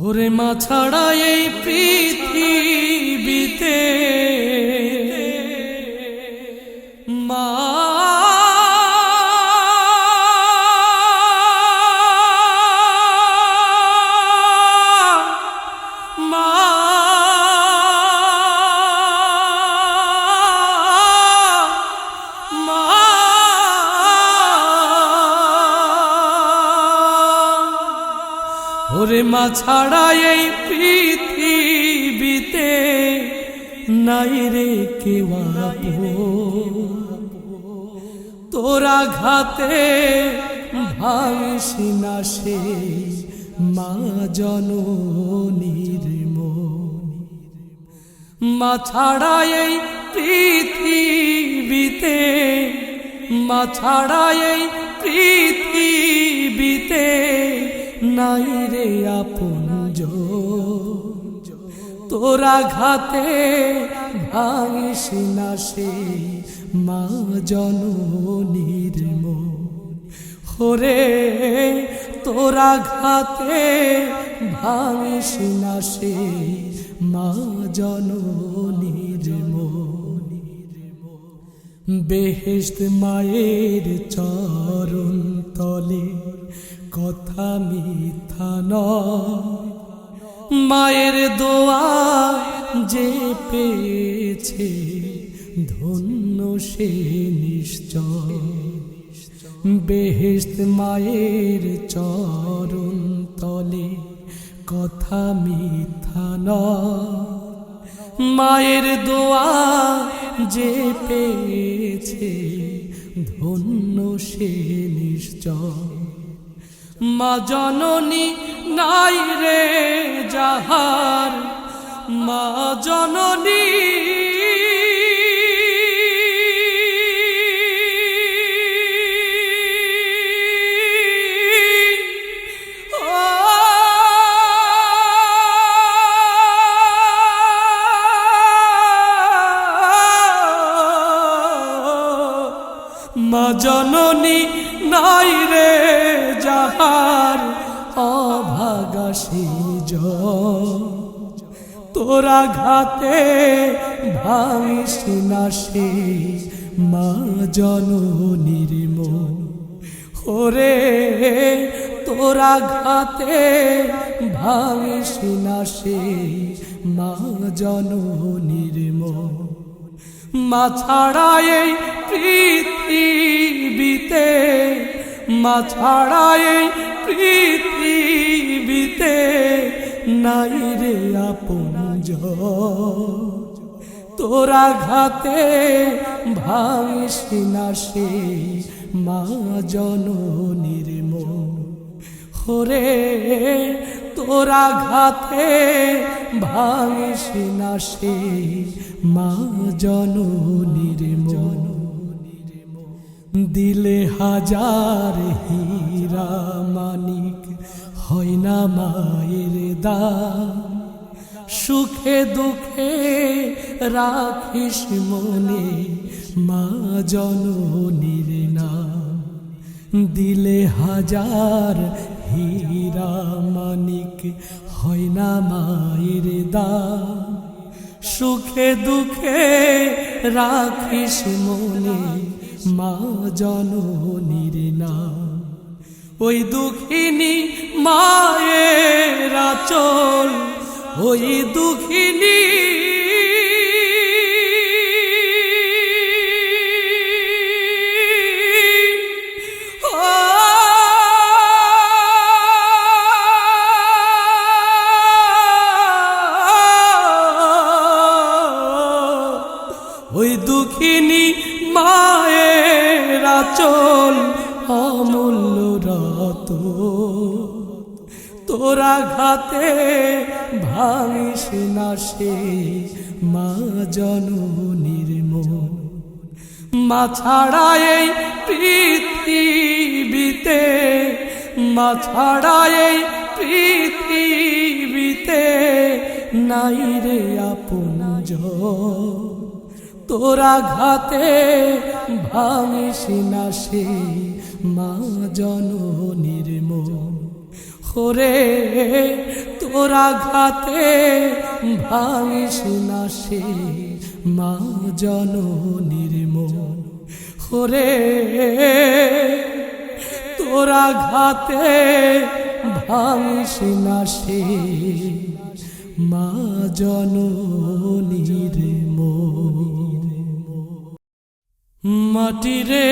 ওরে মা ছাড়া এই পৃথিবীতে মা ওরে মা ছাড়া এই পৃথিবীতে নাই রে কেউ আপন, তোরা ঘাতে ভাঙিস না সে মা জননীর মন। মা ছাড়া এই পৃথিবীতে, মা ছাড়া এই পৃথিবীতে নাই রে আপনজন, তোরা ঘাতে ভাঙিস না সে মা জননীর মন। ওরে তোরা ঘাতে ভাঙিস না সে মা জননীর মন। বেহেশত মায়ের চরণ তলে কথা মিথ্যা নয়, মায়ের দোয়া যে পেয়েছে ধন্য সে নিশ্চয়। বেহেশত মায়ের চরণ তলে কথা মিথ্যা নয়, মায়ের দোয়া যে পেয়েছে ধন্য সে নিশ্চয়। মা জননী নাই রে যাহার, মা জননী মা জননী নাই রে যাহার অভাগা সে জন, তোরা ঘাতে ভাঙিস না সে মা জননীর মন। ওরে তোরা ঘাতে ভাঙিস না সে মা জননীর মন। মা ছাড়া এই পৃথিবীতে, মা ছাড়া এই পৃথিবীতে নাই রে আপনজন, তোরা ঘাতে ভাঙিস না সে মা জননীর মন। ওরে তোরা ঘাতে ভাঙিস না সে মা জননীর মন। দিলে হাজার হীরা মানিক হয় না মায়ের দাম, সুখে দুঃখে রাখিস মনে মা জননীর নাম। দিলে হাজার হীরা মানিক হয় না মায়ের দাম, সুখে দুঃখে রাখিস মনে মা জননীর নাম। ওই দুঃখিনী মায়ের আঁচল, ওই দুঃখিনী ওই দুঃখিনী মায়ের আঁচল অমূল্য রতন, তোরা ঘাতে ভাঙিস না সে মা জননীর মন। মা ছাড়া এই পৃথিবীতে, মা ছাড়া এই পৃথিবীতে নাই রে আপনজন, তোরা ঘাতে ভাঙিস না সে মা জননীর মন। ওরে তোরা ঘাতে ভাঙিস না সে মা জননীর মন ওরে তোরা ঘাতে ভাঙিস না সে মা জননীর মন মাটি রে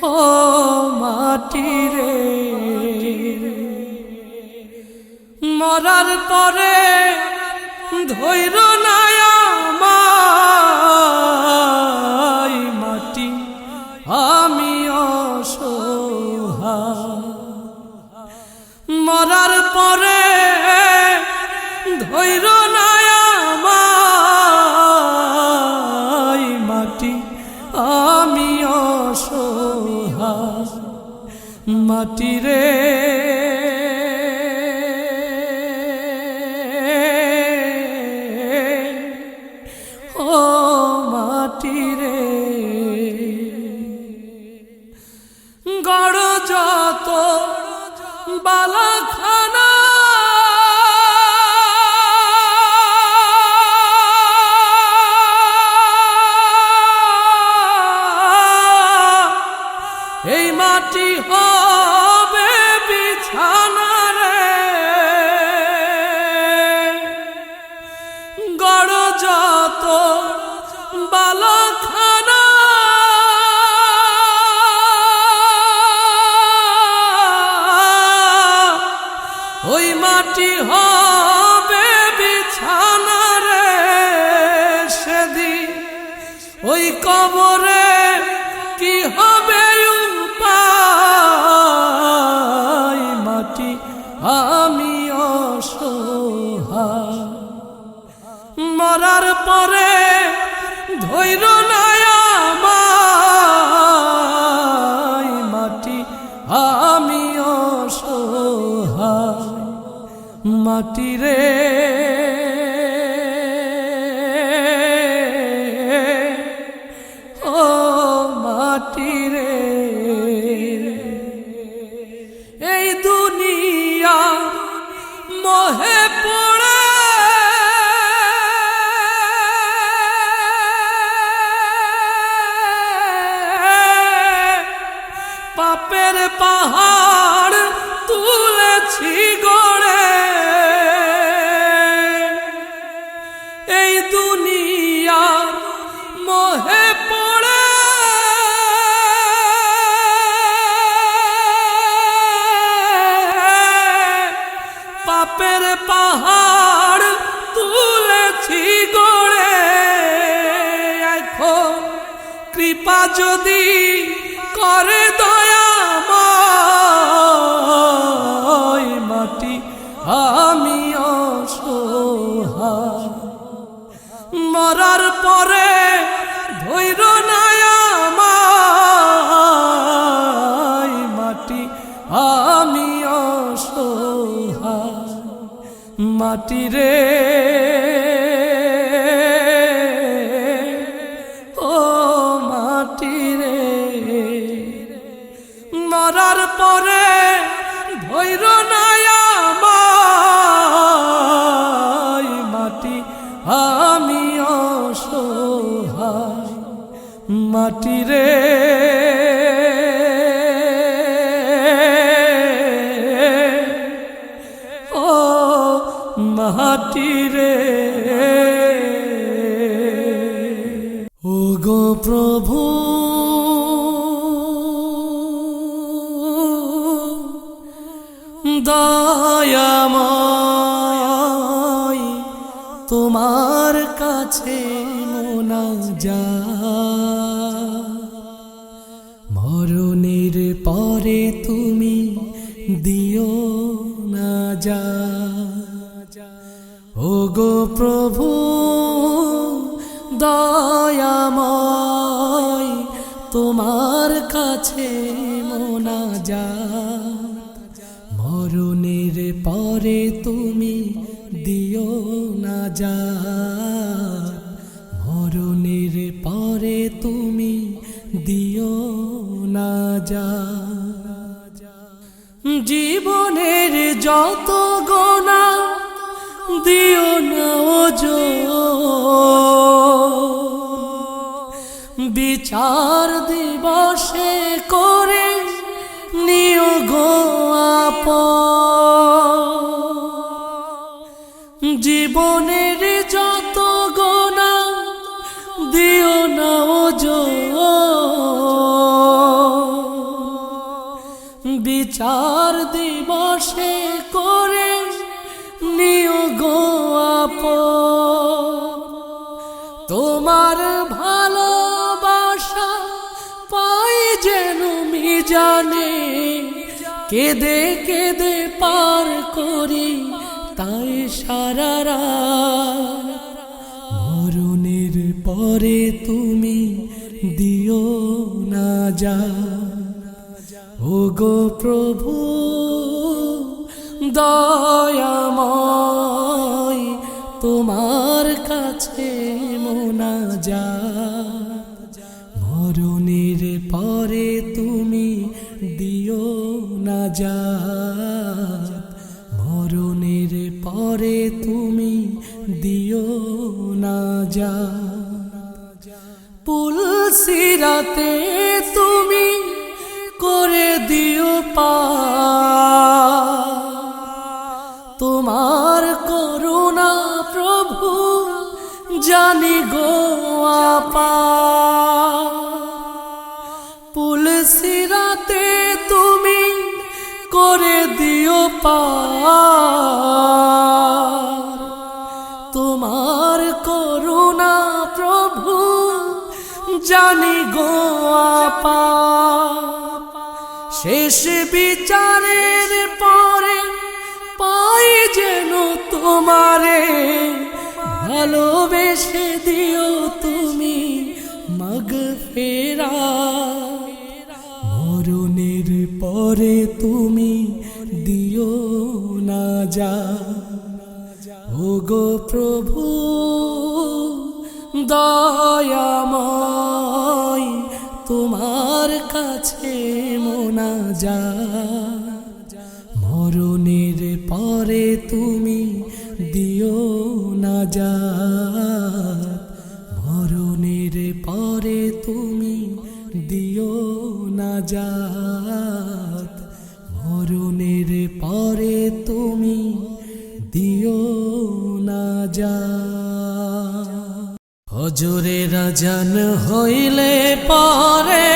ও মাটি রে মরার পরে ধৈর্য নাই আমায় মাটি আমি অসহায় মরার পরে ধৈর্য নাই আমায় মাটি আমি অসহায় মাটি রে ও মাটি রে গড় যত বালাখানা এই মাটি হবে বিছানা রে গড় যত বালাখানা ওই মাটি হবে বিছানা রে সেদিন ওই কবরে কি হবে উপায় মাটি আমি অসহায় মরার পরে ধৈর্য নাই আমায় মাটি আমি অসহায় মাটি রে ও মাটি রে এই দুনিয়া মোহে পড়ে পাপের পাহাড় তুলেছি গড়ে এই দুনিয়া মোহে পড়ে পাপের পাহাড় তুলেছি গড়ে এখন কৃপা যদি করে দয়াময় মাটি আমি অসহায় মরার পরে ধৈর্য নাই আমায় মাটি আমি অসহায় মাটি রে ও মাটি রে মরার পরে ধৈর্য নাই আমায় মাটি আমি অসহায় মাটি রে ও মাটি রে ও গো প্রভু দয়াময় তোমার কাছে মোনাজাত মরণের পরে তুমি দিও না যা ও গো প্রভু দয়াময় তোমার কাছে মোনাজাত মরণের পরে তুমি দিও না যা মরণের পরে তুমি দিও না যা জীবনের যত গোনা দিও না ওজন বিচার দিবসে করে নিও গো আপন জীবনের যত গোনা দিও না ওজন বিচার দিবসে করে নিও গো আপন তোমার ভালোবাসা পাই যেন মিজানে কেঁদে কেঁদে পার করি তাই সারা রাত মরণের পরে তুমি দিও না যা ওগো প্রভু দয়াময় তোমার কাছে মোনাজাত মরণের পরে তুমি দিও না যা মরণের পরে তুমি দিও না যা পুলসিরাতে তুমি করে দিও পার তোমার করুণা প্রভু জানি গো আপার পুলসিরাতে তুমি করে দিও পার তোমার করুণা প্রভু জানি গো আপার শেষ বিচারের পরে পাই যেন তোমারে ভালোবেসে দিও তুমি মাগফিরাত মরণের পরে তুমি দিও না যা ওগো প্রভু দয়াময় তোমার কাছে মোনাজাত মরণের পরে তুমি দিও না যা মরণের পরে তুমি দিও না যা মরণের পরে তুমি দিও না যা হজুরের আজান হইলে পরে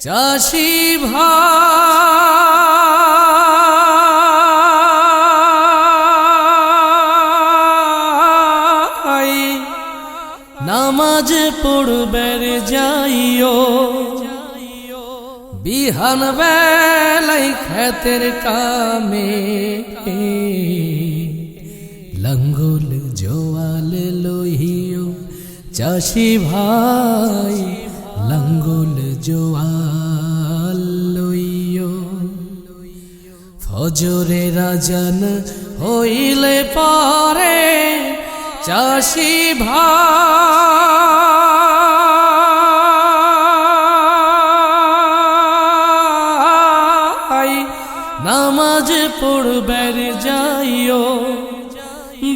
চাষি ভাই নামাজ পড়বার যাইও বিহান বেলাই খেতের কামে লঙ্গল জোয়াল লইও চাষি ভাই লঙ্গল জোয়াল লইও ফজরের আজান হইলে পরে চাষি ভাই নামাজ পড়বার যাইও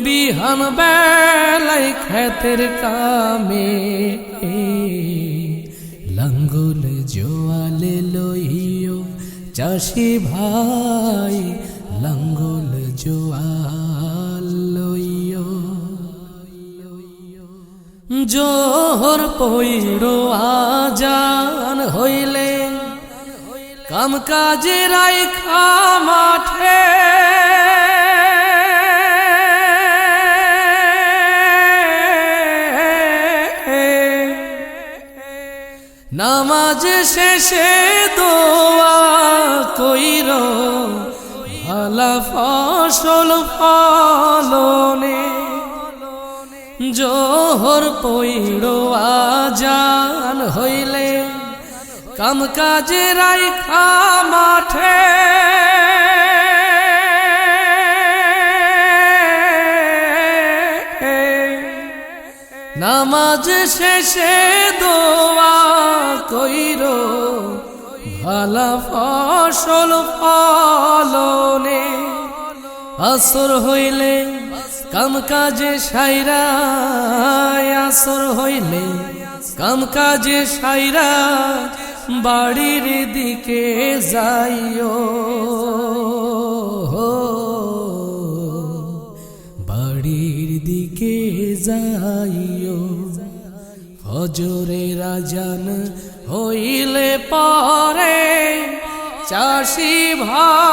বিহান বেলাই খেতের কামে লঙ্গল জোয়াল লইও চাষি ভাই লঙ্গল জোয়াল লইও জোহর পইড়ো আজান হইলে কাম কাজে রাইখা মাঠে নামাজ শেষে দোয়া কইর ভালা ফসল ফলনে জোহর পইড়ো আজান হইলে কাম কাজে রাইখা মাঠে নামাজ শেষে দোয়া কইরো ভালা ফসল ফলনে। আসর হইলে কাম কাজে সাইরা, আসর হইলে কাম কাজে সাইরা বাড়ির দিকে যাইও, বাড়ির দিকে যাইও। ফজরের আজান হইলে পরে চাষি ভাই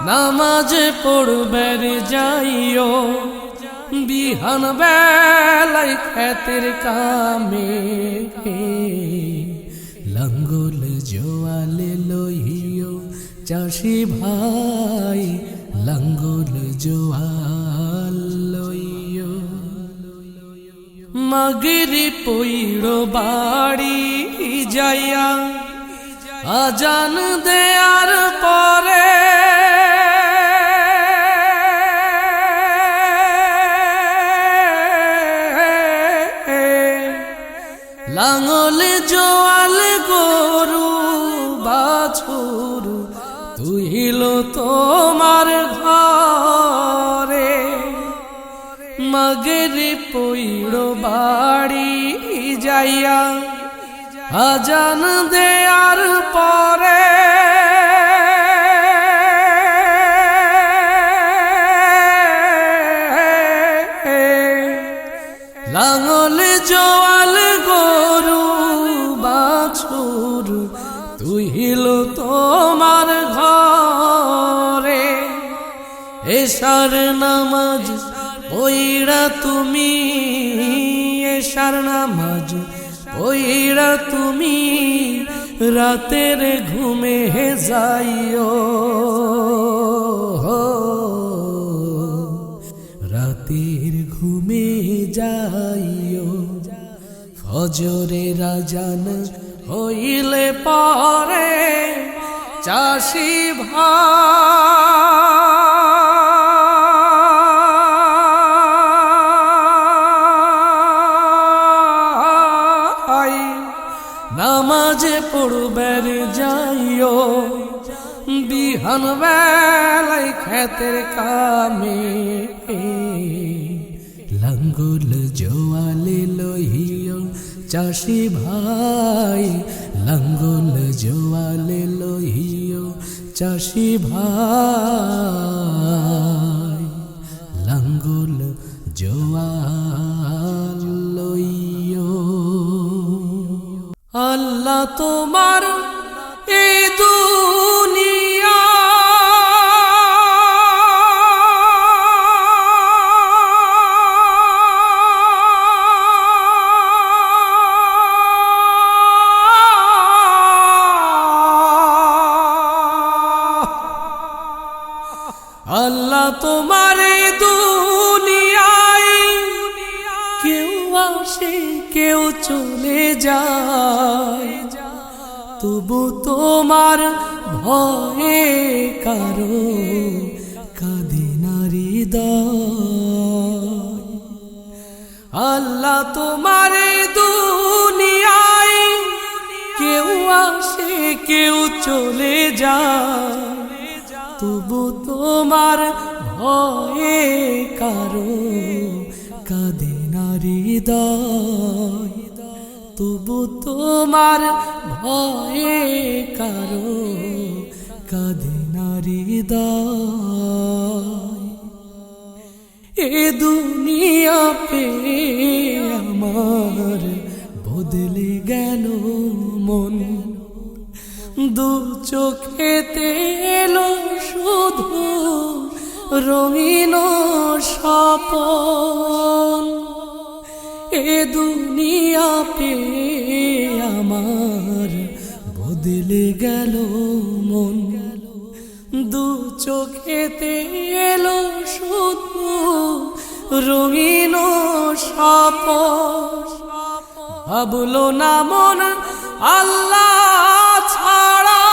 নামাজ পড়বের যাইও। বিহান বেলায় খেতের কামে লাঙ্গল জোয়ালে লইও চাষি ভাই, লাঙ্গল জোয়াল লইও। মাগরি পইড়ো বাড়ি যাইয়া আজান দেয়ার পরে লাঙ্গল জোয়াল গরু বাছুর তুইল তোমার ঘরে। মাগরি পইড়ো বাড়ি যাইয়া আজান দেয়ার পরে লাঙ্গল জোয়াল গরু বাছুর তুইল তোমার ঘরে। এশার নামাজ পইড়া তুমি, এশার নামাজ পইড়া তুমি রাতের ঘুমে যাইও, রাতের ঘুমে যাইও। ফজরের আজান হইলে পরে চাষি ভাই নামাজে পড়বের যাইও। বিহান বেলায় খেতের কামে লাঙ্গল জোয়ালে লইও চাষি ভাই, লাঙ্গল জোয়ালে লইও চাষি ভাই, লাঙ্গল জোয়াল লইও। আল্লাহ তোমার এই দুনিয়া আল্লাহ তোমার দুনিয়ায় কেউ আসে কেউ চলে যায়, তবু তোমার ভয়ে কারো কাঁদে না হৃদয়। আল্লাহ তোমার দুনিয়ায় কেউ আসে কেউ চলে যায়, তবু তোমার ভয়ে কারো কাঁদে না হৃদয়, তবু তোমার ভয়ে কারো কাঁদে না হৃদয়। এ দুনিয়া পে আমার বদলে গেল মন, দু চোখেতে এলো শুধু রঙিন স্বপন। এ দুনিয়া পে আমার বদলে গেল মন, দু চোখেতে এলো শুধু রঙিন স্বপন। ভাবলো না মন আল্লাহ ছাড়া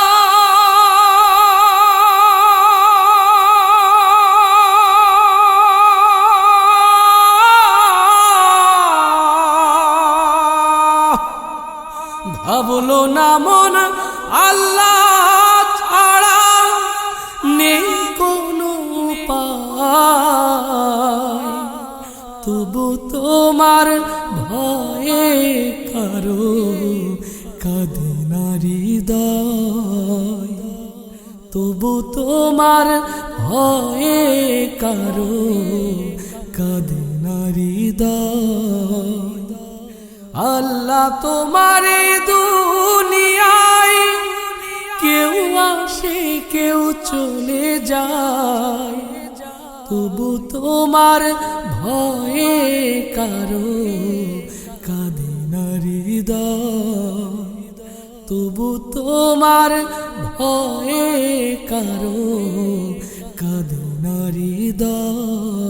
না মন আল্লাহ ছাড়া নেই কোনো উপায়, তবু তোমার ভয়ে কারো কাঁদে না হৃদয়, তবু তোমার ভয়ে কারো কাঁদে না হৃদয়। আল্লাহ তোমার দুনিয়ায় কেউ আসে কেউ চলে যায়, তবু তোমার ভয়ে কারো কাঁদে না হৃদয়, তবু তোমার ভয়ে কারো কাঁদে না হৃদয়।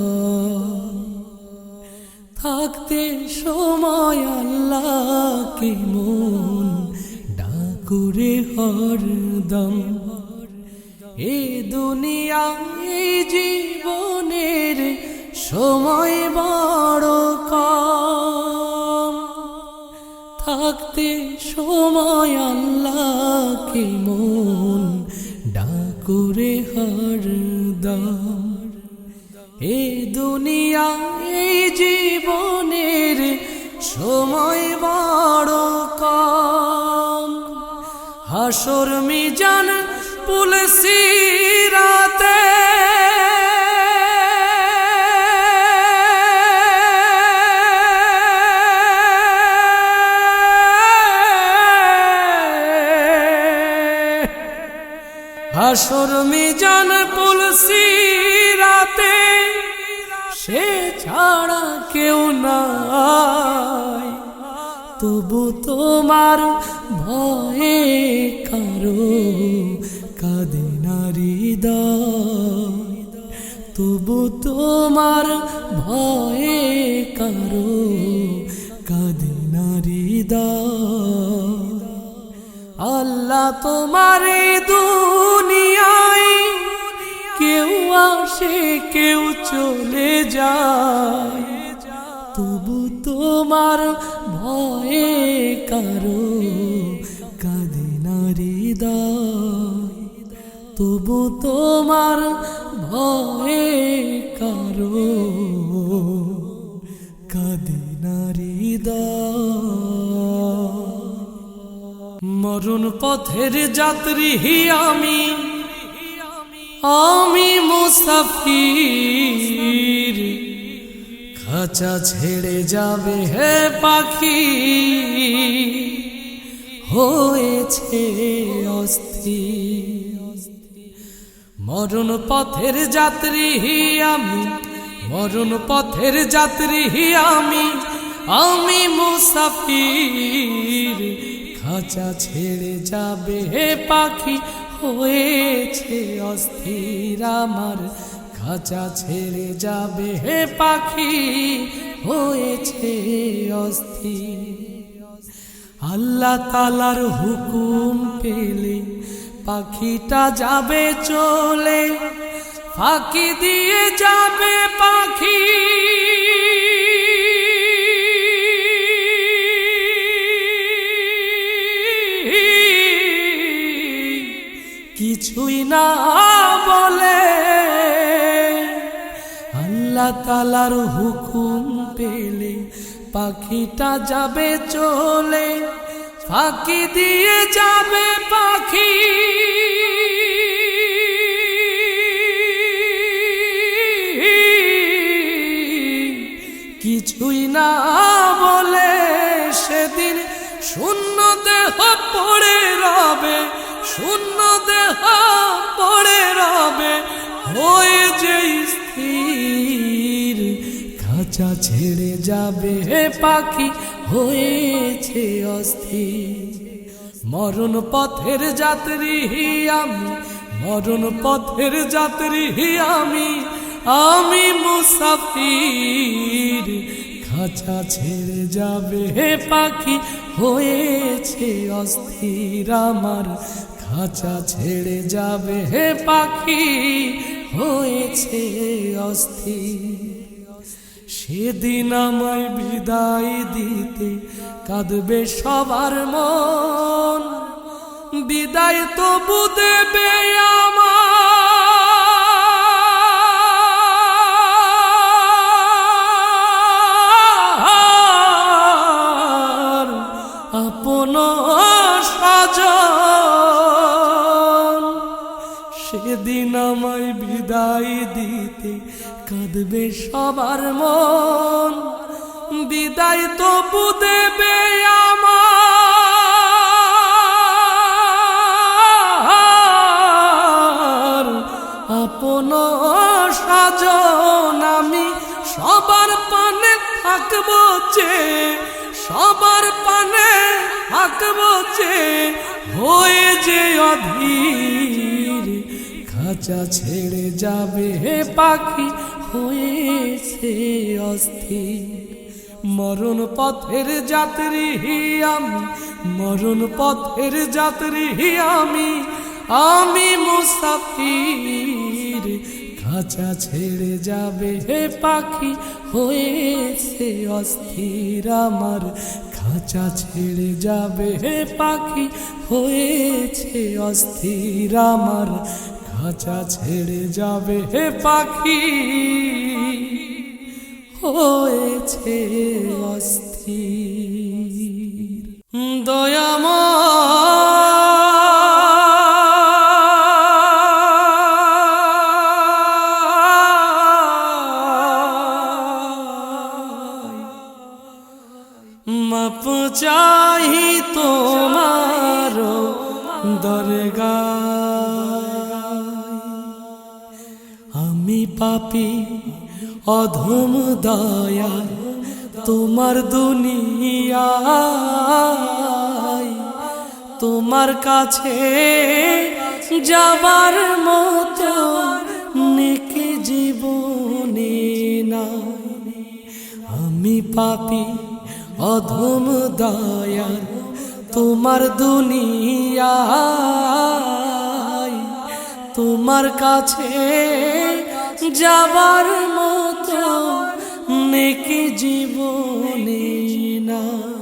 থাকতে সময় আল্লাহকে মন ডাকুরে হরদম, এ দুনিয়া এই জীবনের সময় বড় কম। থাকতে সময় আল্লাহকে মন ডাকুরে হরদম, এ দুনিয়া এই জীবনের সময় বড় কম। হাসর মিজান পুলসিরাতে হাসর মিজান পুলসিরাতে সে ছাড়া কেউ নাই, তবু তোমার ভয়ে কারো কাঁদে না হৃদয়, তবু তোমার ভয়ে কারো কাঁদে না হৃদয়। আল্লাহ তোমার দুনিয়ায় কেউ আসে কেউ চলে যায়, তবু তোমার ভয়ে কারো কাঁদে না হৃদয়, তবু তোমার ভয়ে কারো কাঁদে না হৃদয়। মরণ পথের যাত্রী আমি, আমি মুসাফির, খাঁচা ছেড়ে যাবে হে পাখি হয়েছে অস্থির। মরণ পথের যাত্রী আমি, মরণ পথের যাত্রী আমি, আমি মুসাফির, খাঁচা ছেড়ে যাবে হে পাখি হয়েছে অস্থির আমার, খাঁচা ছেড়ে যাবে হে পাখি হয়েছে অস্থির। আল্লাহ তাআলার হুকুম পেলে পাখিটা যাবে চলে, ফাঁকি দিয়ে যাবে পাখি কিছুই না বলে। আল্লাহ তাআলার হুকুম পেলে পাখিটা যাবে চলে, ফাঁকি দিয়ে যাবে পাখি কিছুই না বলে। সেদিন শূন্য দেহ পড়ে রবে, শূন্য দেহ পড়ে রবে হয়ে যে স্থির, খাঁচা ছেড়ে যাবে হে পাখি হয়েছে অস্থির। মরণ পথের যাত্রী আমি, মরণ পথের যাত্রী আমি, আমি মুসাফির, খাঁচা ছেড়ে যাবে হে পাখি হয়েছে অস্থির আমার, খাঁচা ছেড়ে যাবে হে পাখি হয়েছে অস্থির। সেদিন আমায় বিদায় দিতে কাঁদবে সবার মন, বিদায় তবু দেবে আমার আপন স্বজন। সেদিন আমায় বিদায় দিতে কাঁদবে সবার মন, বিদায় তবু দেবে আমার আপন স্বজন। আমি সবার পানে থাকবো চেয়ে, সবার পানে থাকবো চেয়ে, হয়ে যে অধীর খাঁচা ছেড়ে যাবে পাখি হয়েছে অস্থির। মরণ পথের যাত্রী আমি, মরণ পথের যাত্রী আমি, আমি মুসাফির। খাঁচা ছেড়ে যাবে পাখি হয়েছে অস্থির আমার, খাঁচা ছেড়ে যাবে পাখি হয়েছে অস্থির আমার, খাঁচা ছেড়ে যাবে পাখি হয়েছে অস্থির। দয়াময় মাপ চাহি তোমার দরগায়, আমি পাপী অধম দয়াল তোমার দুনিয়ায়, তোমার কাছে যাবার মতো নেকি জীবনে নাই। আমি পাপী অধম দয়াল তোমার দুনিয়ায়, তোমার কাছে যাবার মতো নেকি জীবনে নাই।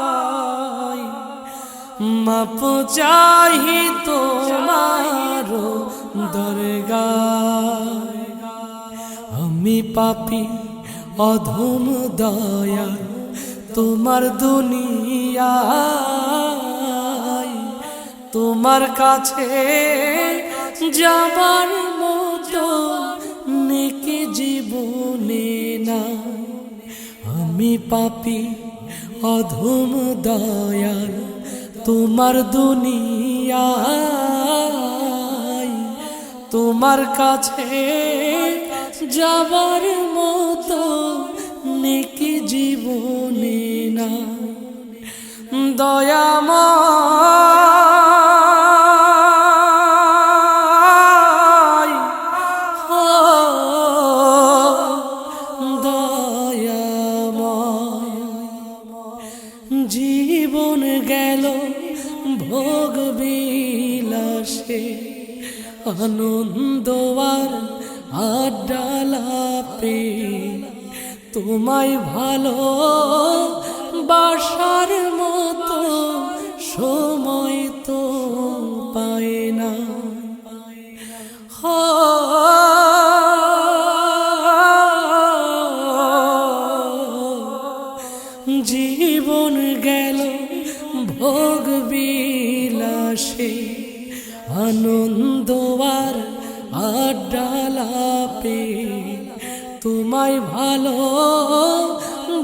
দয়াময় মাপ চাহি তোমার দরগায়, আমি পাপী অধম দয়াল তোমার দুনিয়ায়, তোমার কাছে যাবার মতো নেকি জীবনে নাই। আমি পাপী অধম দয়াল তোমার দুনিয়ায়, তোমার কাছে যাবার মতো নেকি জীবনে না। দয়াময় দয়াময় জীবন গেল ভোগ বিলাসে, আনন্দ আর আড্ডা লাপে, তোমায় ভালো বাসার মতো সময় তো পায় না। জীবন গেল ভোগ বিলাসে, আনন্দ আর আড্ডা লাপে, তোমায় ভালো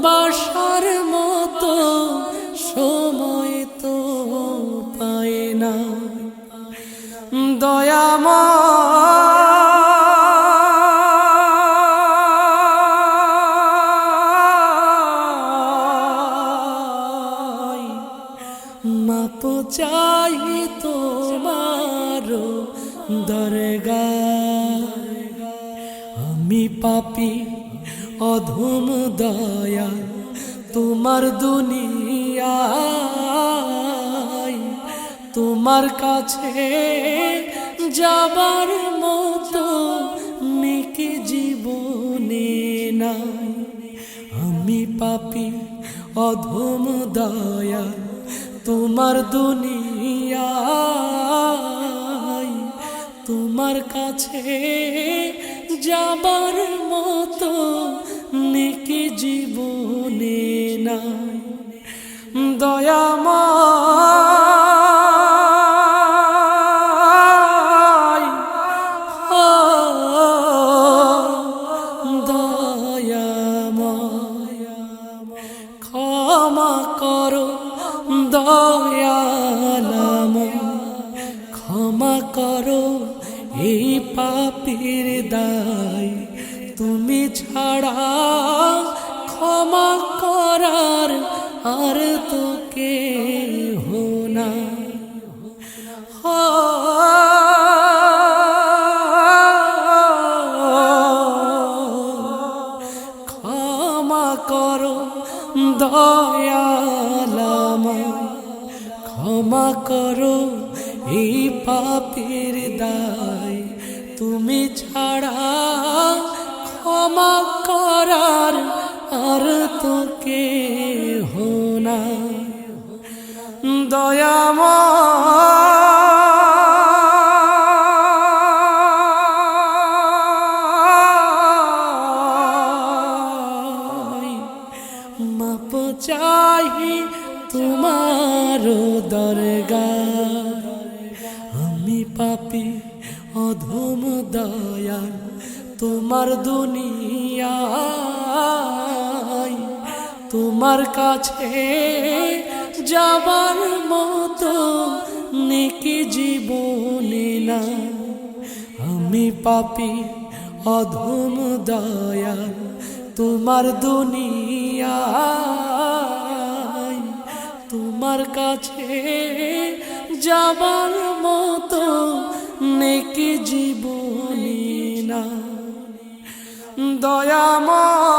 বাসার মতো সময় তো পায় না। দয়াময় মাপ চাই তোমার দরগায়, আমি পাপী অধম দয়াল তোমার দুনিয়া দুনিয়ায় তোমার কাছে যাবার মতো নেকি জীবনে নাই। আমি পাপী অধম দয়া তোমার দুনিয়ায় তোমার কাছে যাবার মতো নেকি জীবনে নাই। দয়াময় দয়াময় ক্ষমা করো দয়ালময় ক্ষমা করো এই পাপীর দায়। তুমি ছাড়া ক্ষমা করার আর তো কেহ নাই। ক্ষমা করো দয়ালময় ক্ষমা করো এই পাপীর দায়। তুমি ছাড়া ক্ষমা করার আর তো কেহ নাই। দয়াময় মাপ চাহি তোমার দরগাহ। আমি পাপী অধম দয়াল তোমার দুনিয়ায় তোমার কাছে যাবার মতো নেকি জীবনে না। আমি পাপী অধম দয়াল তোমার দুনিয়ায় তোমার কাছে যাবার মতো নেকি জীবনে না। দয়াময়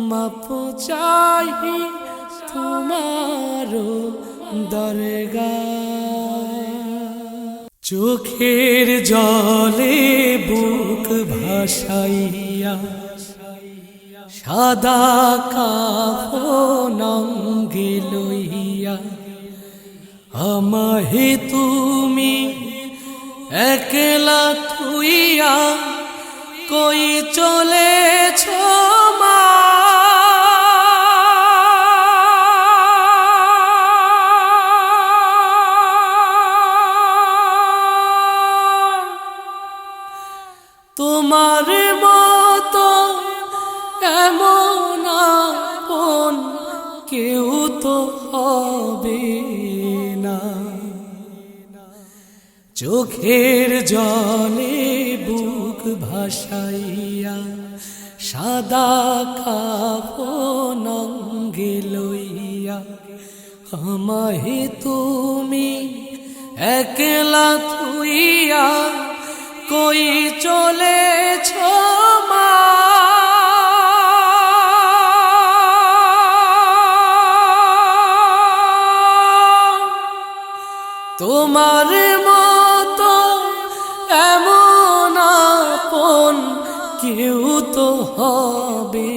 মাপ চাহি তোমার দরগাহ। চোখের জলে বুক ভাসাইয়া সাদা কাফন অঙ্গে লইয়া আমাহে তুমি একলা থুইয়া কই চলেছ মা। তোমার মতো এমন আপন কেউ তো হবে না। চোখের জলে বুক ভাসাইয়া সাদা কাফন অঙ্গে লইয়া আমাহে তুমি একলা থুইয়া কই চলেছ মা। তোমার মতো এমন আপন কেউ তো হবে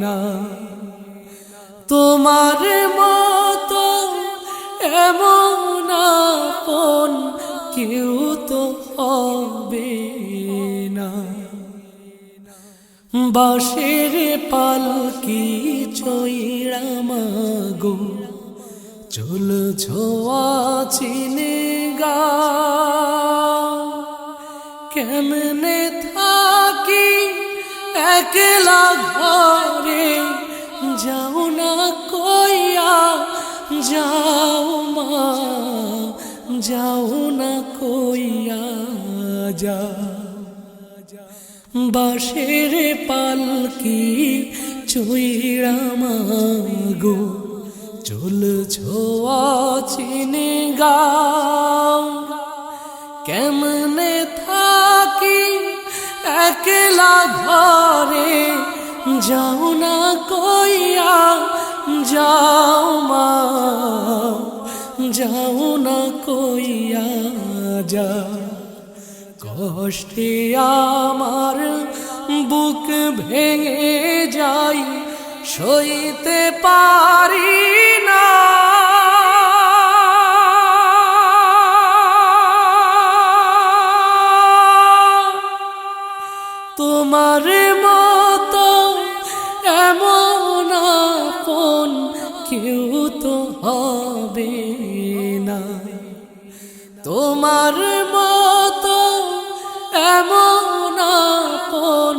না। তোমার মতো এমন আপন কেউ তো হবে না। বাঁশের পালকি চইড়া মাগো চলছ চিনে গা। কেমনে থাকি একলা ঘরে যাও না কইয়া যাও মা যাও না কইয়া যা। বাঁশের পালকি চইড়া মাগো চলছ চিনে গাও। একলা ঘরে যাও না কইয়া যাও মা, যাও না কইয়া যা। কষ্টে আমার বুক ভেঙে যাই, সইতে পারি না। তোমার মতো এমন আপন কেউ তো হবে না, তোমার মতো এমন আপন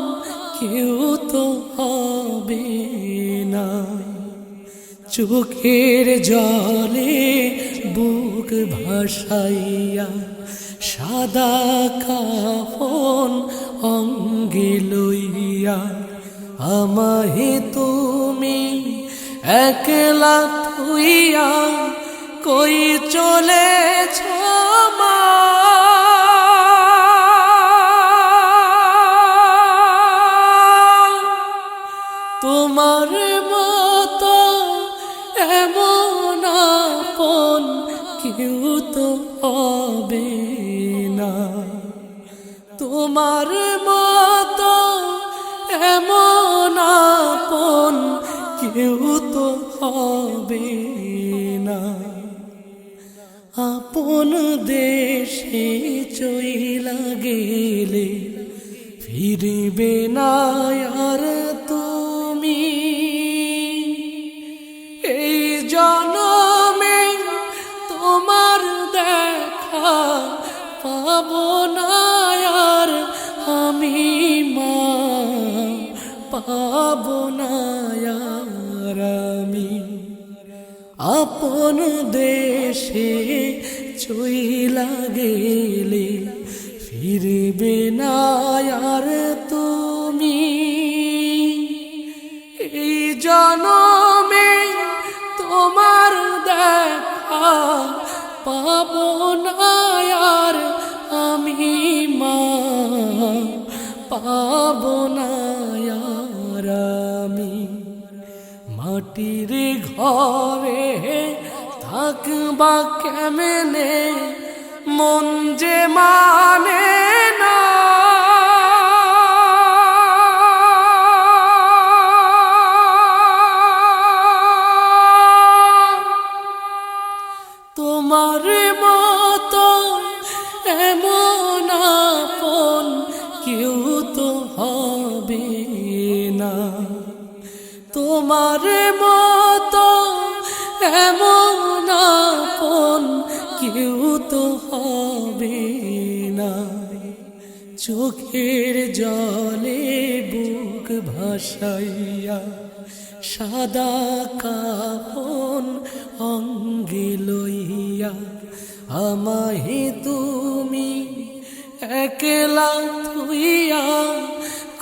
কেউ তো হবে না। চোখের জলে বুক ভাসাইয়া সাদা কাফন অঙ্গে লইয়া আমাহে তুমি একলা থুইয়া কই চলেছ মা। তোমার মতো এমন আপন কেউ তো হবে না, তোমার মতো এমন আপন কেউ তো হবে না। আপন দেশে চইলা গেলে ফিরবে না আর তুমি, এই জনমে তোমার দেখা পাবো না আর আমি মা, পাবো না আর আমি। আপন দেশে চইলা গেলে ফিরবে না আর তুমি, এই জনমে তোমার দেখা পাবো না আর আমি মা, পাবো না আর আমি। মাটির ঘরে থাকবা কেমনে মন যে মানে না, তোমার মতো এমন আপন কেউ তো হবে না, তোমার মতো এমন আপন কেউ তো হবে না। চোখের জলে বুক ভাসাইয়া সাদা কাফন অঙ্গে লইয়া আমাহে তুমি একলা থুইয়া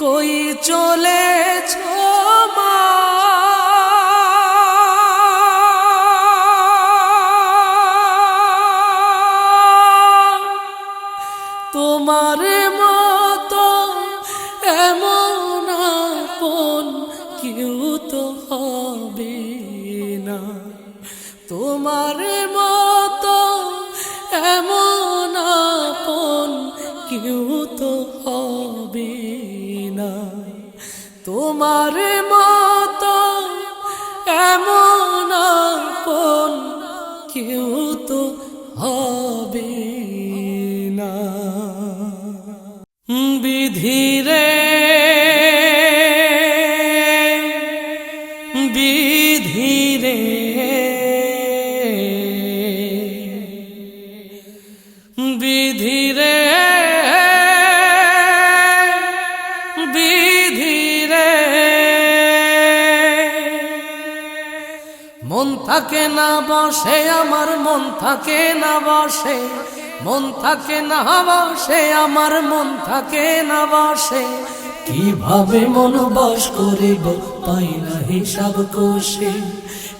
কই চলেছ মা। তোমার মতো এমন আপন কেউ তো হবে না, তোমার মতো এমন আপন কেউ তো হবে না, তোমার মতো এমন আপন কেউ তো হবে না। বিধিরে বিধিরে বিধিরে বিধিরে মন থাকে না বসে আমার, মন থাকে না বসে, মন থাকে না বসে আমার, মন থাকে না বসে। কিভাবে মন বশ করিব পাই না হিসাব কোষে,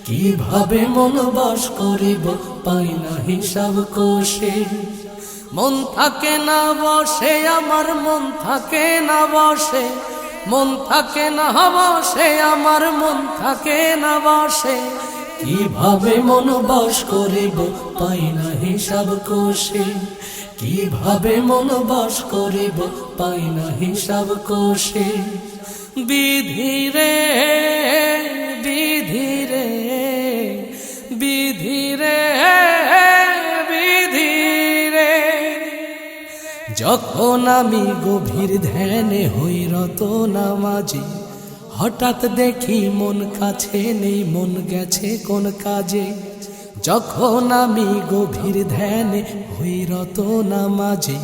কিভাবে মন বশ করিব পাই না হিসাব কোষে। মন থাকে না বসে আমার মন থাকে না বসে, মন থাকে না বসে আমার মন থাকে না বসে। কিভাবে মন বশ করিব পাই না হিসাব কোষে, কিভাবে মন বশ করিব পাই না হিসাব কোষে। বিধি রে বিধি রে বিধি রে বিধি রে, যখন আমি গভীর ধ্যানে হই রত নামাজি, হঠাৎ দেখি মন কাছে নেই, মন গেছে কোন কাজে। যখন আমি গভীর ধ্যানে হই রত নামাজি,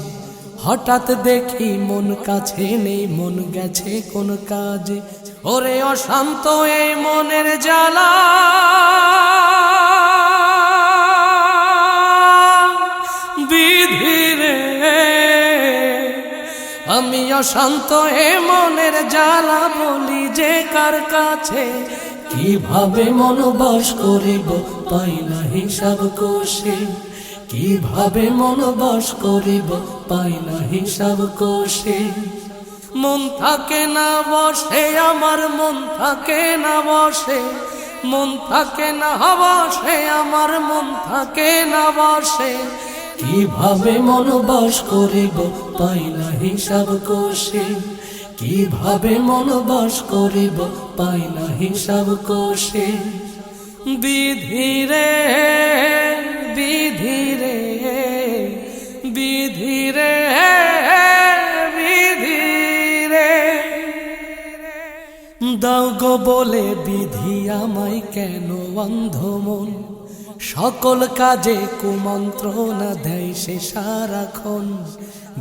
হঠাৎ দেখি মন কাছে নেই, মন গেছে কোন কাজে। ওরে অশান্ত এই মনের জ্বালা, বিধি রে আমি অশান্ত এ মনের জ্বালা, বলি যে কার কাছে। কিভাবে মন বশ করিব পাই না হিসাব কোষে, কিভাবে মন বশ করিব পাই না হিসাব কোষে। মন থাকে না বসে আমার মন থাকে না বসে, মন থাকে না বসে আমার মন থাকে না বসে। কিভাবে মন বশ করিব পাই না হিসাব কোষে, কিভাবে মন বশ করিব পাই না হিসাব কোষে। বিধি রে বিধি রে বিধি রে বিধি রে, দাও গো বলে বিধি আমায় কেন অন্ধ মন, সকল কাজে কুমন্ত্রণা দেয় সে সারাক্ষণ।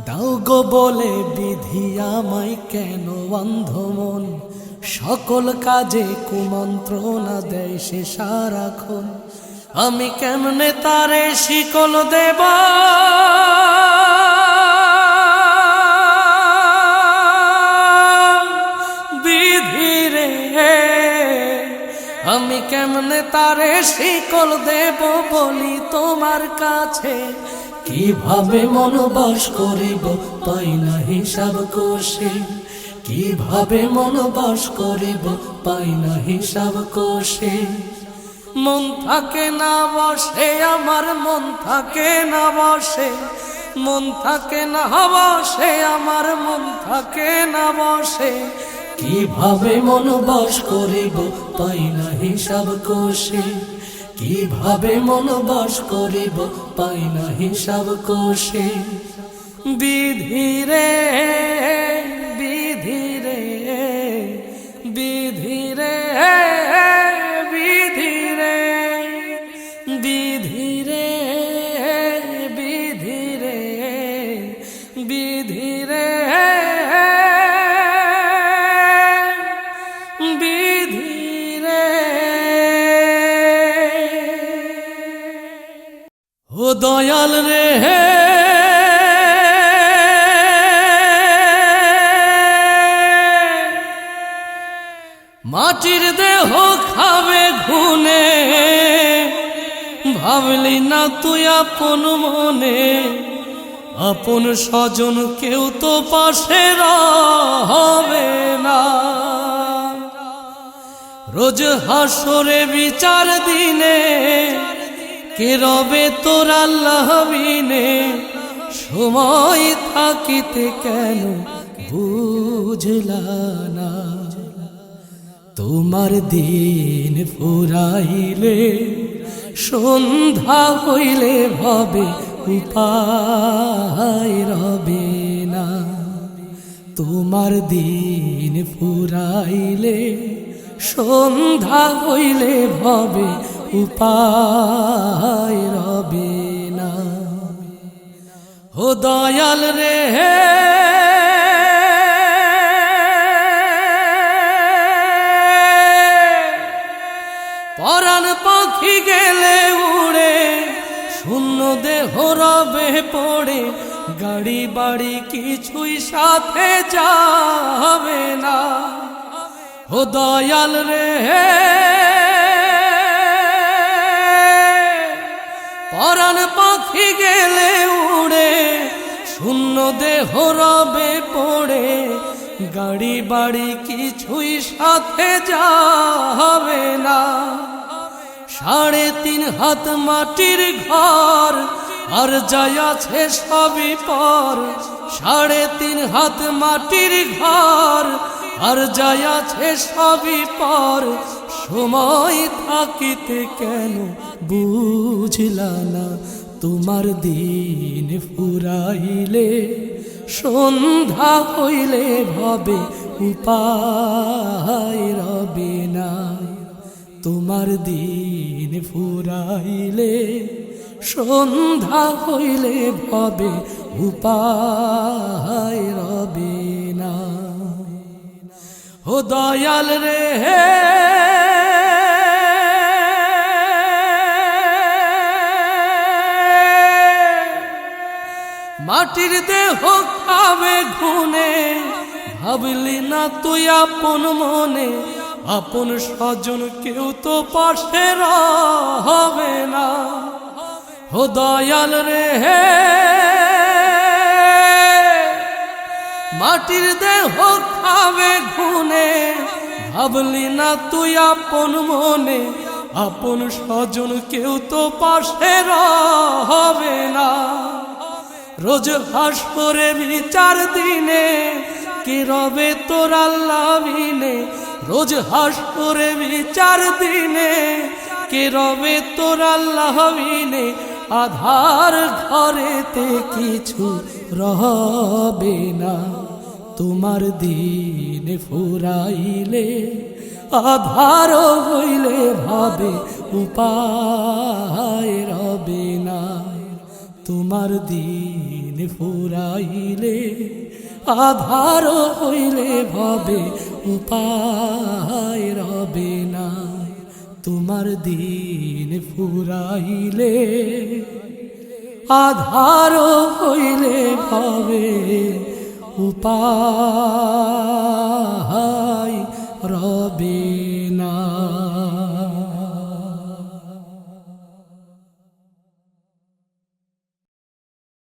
দাও গো বলে বিধি আমায় কেন অন্ধ মন, সকল কাজে কুমন্ত্রণা দেয় সে সারাক্ষণ। আমি কেমনে তারে শিকল দেবা, বিধি রে আমি কেমনে তারে শিকল দেব বলি তোমার কাছে। কিভাবে মন বশ করিব পাই না হিসাব কোষে, কিভাবে মন বশ করিব পাই না হিসাব কোষে। মন থাকে না বসে আমার মন থাকে না বসে, মন থাকে না বসে আমার মন থাকে না বসে। কিভাবে মন বশ করিব পাই না হিসাব কোষে, কিভাবে মন বশ করিব পাই না হিসাব কোষে। বিধি রে বিধি রে বিধি রে বিধি রে বিধি রে বিধি রে বিধি রে বিধি রে। ও দয়াল রে মাটির দেহ খাবে ঘুনে, ভাবলি না তুই আপন মনে, আপন স্বজন কেউ তো পাশে রবে না। রোজ হাসরে বিচার দিনে কে রবে তোর আল্লাহ বিনে, সময় থাকিতে কেন বুঝলা না। তোমার দিন ফুরাইলে সন্ধ্যা হইলে ভবে উপায় রবে না। তোমার দিন ফুরাইলে সন্ধ্যা হইলে ভবে উপায় রবে না। ও দয়াল রে পরাণ পাখি গেলে উড়ে, শূন্য দেহ রবে পড়ে, গাড়ি বাড়ি কিছুই সাথে যাবে না। ও দয়াল রে পরাণ পাখি গেলে উড়ে, শূন্য দেহ রবে পড়ে, গাড়ি বাড়ি কিছুই সাথে যাবে না। 3.5 হাত মাটির ঘর, আর যাই আছে সবই পর। 3.5 হাত মাটির ঘর, আর যাই আছে সবই পর। সময় থাকিতে কেন বুঝলা না, তোমার দিন ফুরাইলে সন্ধ্যা হইলে ভবে উপায় রবে না। তোমার দিন ফুরাইলে সন্ধ্যা হইলে ভবে উপায় রবে না। ও দয়াল রে, মাটির দেহ খাবে ঘুনে, ভাবলি না তুই আপন মনে, আপন স্বজন কেউ তো পাশে হবে না। ও দয়াল রে, মাটির দেহ খাবে ঘুনে, ভাবলি না তুই আপন মনে, আপন স্বজন কেউ তো পাশে হবে না। রোজ হাসরে বিচার দিনে, কে রবে তোর আল্লাহ বিনে। রোজ হাসরে বিচার দিনে, কে রবে তোর আল্লাহ বিনে। আধার ঘরেতে কিছু রবে না, তোমার দিন ফুরাইলে আধার হইলে ভাবে উপায় রবে না। তোমার দিন ফুরাইলে আধার হইলে ভবে উপায় রবে না। তোমার দিন ফুরাইলে আধার হইলে ভবে উপায় রবে না।